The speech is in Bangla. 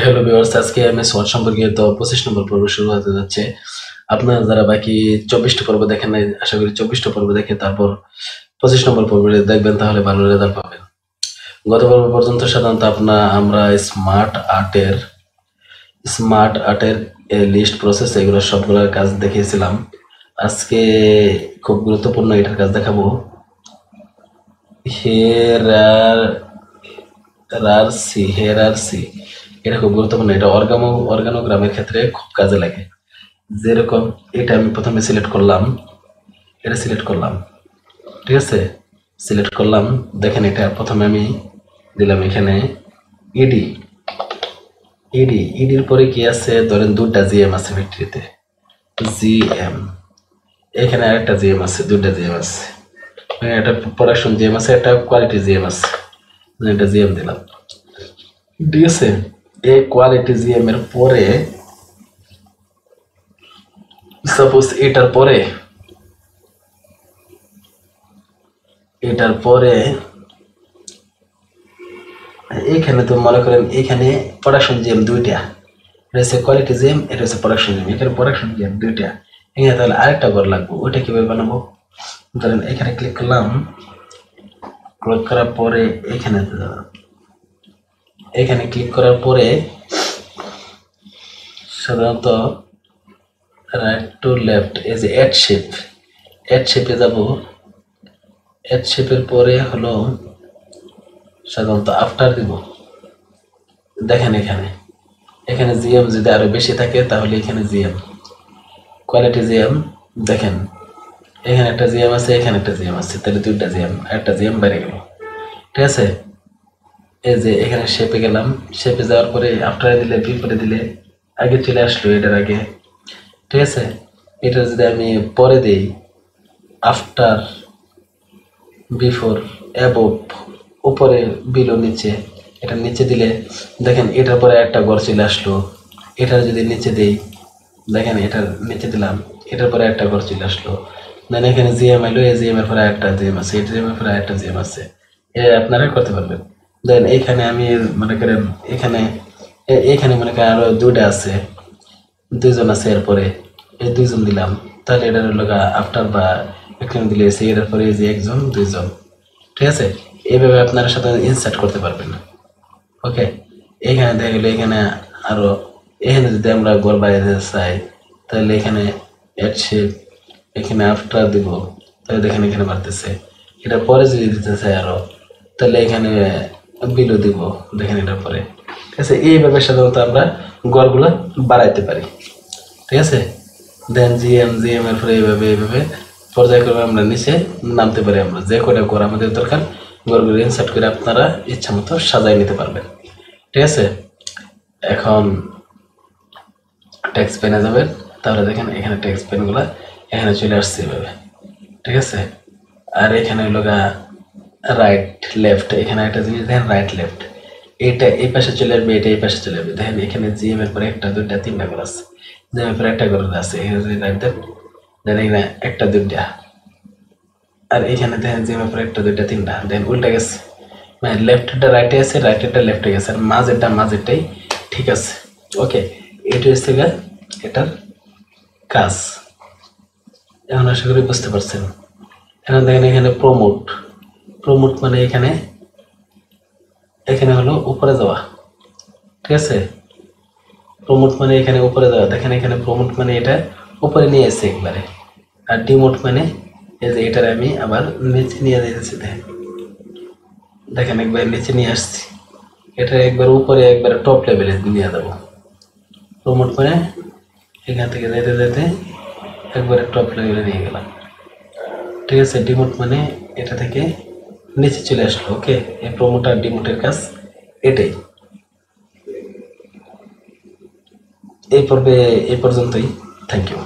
হ্যালো ভিউয়ার্স, আজকে এমএস ওয়ার্ড সম্পর্কে তো 25 নম্বর পর্ব শুরু হতে যাচ্ছে। আপনারা যারা বাকি 24টা পর্ব দেখেন নাই, আশা করি 24টা পর্ব দেখে তারপর 25 নম্বর পর্বটি দেখবেন, তাহলে ভালো রেজাল্ট পাবেন। গত পর্ব পর্যন্ত সাধারণত আমরা স্মার্ট আর্টের লিস্ট প্রসেস এগুলো সবগুলোর কাজ দেখিয়েছিলাম। আজকে খুব গুরুত্বপূর্ণ এটার কাজ দেখাবো। হেরারসি এটা খুব গুরুত্বপূর্ণ। এটা অর্গানোগ্রামের ক্ষেত্রে খুব কাজে লাগে। যেরকম এটা আমি প্রথমে সিলেক্ট করলাম, ঠিক আছে, সিলেক্ট করলাম। দেখেন এটা প্রথমে আমি দিলাম এখানে ইডির পরে কি আছে, ধরেন দুটা জিএম আছে ফ্যাক্টরিতে, জিএম, এখানে আরেকটা জিএম আছে, দুটা জিএম আছে, একটা প্রোডাকশন জিএম আছে, একটা কোয়ালিটি জিএম আছে, এটা জিএম দিলাম, ঠিক আছে। এই কোয়ালিটি জিএম এর পরে সাপোজ এটার পরে এখানে তো মনে করেন এখানে প্রোডাকশন জিএম দুইটা, এটা হচ্ছে কোয়ালিটি জিএম, এটা হচ্ছে প্রোডাকশন জিএম, এখানে প্রোডাকশন জিএম দুইটা, এখানে তাহলে আরেকটা ঘর লাগবে। ওইটা কিভাবে বানাবো, ধরেন এখানে ক্লিক করলাম, ক্লিক করার পরে এখানে ক্লিক করার পরে সাধারণত রাইট টু লেফট, এই যে অ্যাড শেপে যাব। অ্যাড শেপের পরে হলো সাধারণত আফটার দিব। দেখেন এখানে জিএম যদি আরো বেশি থাকে তাহলে এখানে জিএম, কোয়ালিটি জিএম, দেখেন এখানে একটা জিএম আছে, এখানে একটা জিএম আছে, তাহলে দুইটা জিএম, একটা জিএম বেড়ে গেল, ঠিক আছে। এই যে এখানে শেপে গেলাম, শেপে যাওয়ার পরে আফটারে দিলে, বিফোরে দিলে আগে চলে আসলো এটার আগে, ঠিক আছে। এটা যদি আমি পরে দিই, আফটার, বিফোর, অ্যাবোভ, উপরে, বিলো, নিচে, এটা নিচে দিলে দেখেন এটার পরে একটা ঘর চলে আসলো। এটার যদি নিচে দেই, দেখেন এটার নিচে দিলাম, এটার পরে একটা ঘর চলে আসলো। দেন এখানে জিএম এলো, এই জিএম এর পরে একটা জিএম আছে, এই জিএম এর পরে একটা জিএম আছে, আপনারা করতে পারবেন। দেন এইখানে আমি মনে করেন এখানে মনে করেন আরো দুইটা আছে, দুইজন আছে, এরপরে এই দুইজন দিলাম, তাহলে এটার হলো আফটার বা এখানে দিলে এটার পরে এই যে একজন, দুইজন, ঠিক আছে। এইভাবে আপনারা সাথে ইনসার্ট করতে পারবেন। ওকে, এখানে দেখা গেলো এখানে আরো, এখানে যদি আমরা ঘর বাইরে চাই তাহলে এখানে অ্যাড শেপ, এখানে আফটার দিব, তাহলে দেখেন এখানে বাড়তেছে। এটা পরে যদি দিতে চাই আরো, তাহলে এখানে বিলো দিব, দেখেন এটার পরে, ঠিক আছে। এইভাবে সাধারণত আমরা ঘরগুলো বাড়াইতে পারি, ঠিক আছে। দেন জিএম এর পরে এইভাবে পর্যায়ক্রমে আমরা নিচে নামতে পারি। আমরা যে কয়টা ঘর আমাদের দরকার, ঘরগুলো ইনসার্ট করে আপনারা ইচ্ছা মতো সাজাই নিতে পারবেন, ঠিক আছে। এখন টেক্সট পেনে যাবেন, তাহলে দেখেন এখানে টেক্সট পেনগুলো এখানে চলে আসছে এভাবে, ঠিক আছে। আর এখানে হলো রাইট লেফট, এখানে একটা জিনিস দেখেন, রাইট লেফট, এটা এই পাশে চলে আসবে, এটা এই পাশে চলে আসবে। দেখেন এখানে জিএম এর পরে একটা, দুইটা, তিনটা ঘর আছে, জিএম এর পরে একটা ঘর আছে, এখানে যদি রাইট দেন, দেন এখানে একটা, দুইটা, আর এখানে দেখেন জিএম এর পরে একটা, দুইটা, তিনটা, দেন উল্টা গেছে, মানে লেফটটা রাইটে আছে, রাইটেরটা লেফটে গেছে, আর মাঝেরটাই ঠিক আছে। ওকে, এটা হচ্ছে এটার কাজ। এখন আশা করি বুঝতে পারছেন। এখন দেখেন এখানে প্রমোট মানে এখানে হলো উপরে যাওয়া, ঠিক আছে। প্রমোট মানে এখানে উপরে যাওয়া, দেখেন এখানে প্রমোট মানে এটা উপরে নিয়ে এসছে একবারে, আর ডিমোট মানে এই যে এটার আমি আবার নিচে নিয়ে যেতেছি। দেখেন একবার নিচে নিয়ে আসছি, এটা একবার উপরে, একবার টপ লেভেলে নিয়ে যাবো। প্রমোট মানে এখান থেকে যেতে যেতে একবারে টপ লেভেলে নিয়ে গেলাম, ঠিক আছে। ডিমোট মানে এটা থেকে নিচে চলে আসলো। ওকে, এই প্রমোট আর ডিমোটের কাজ এটাই। এই পর্যন্তই। Thank you.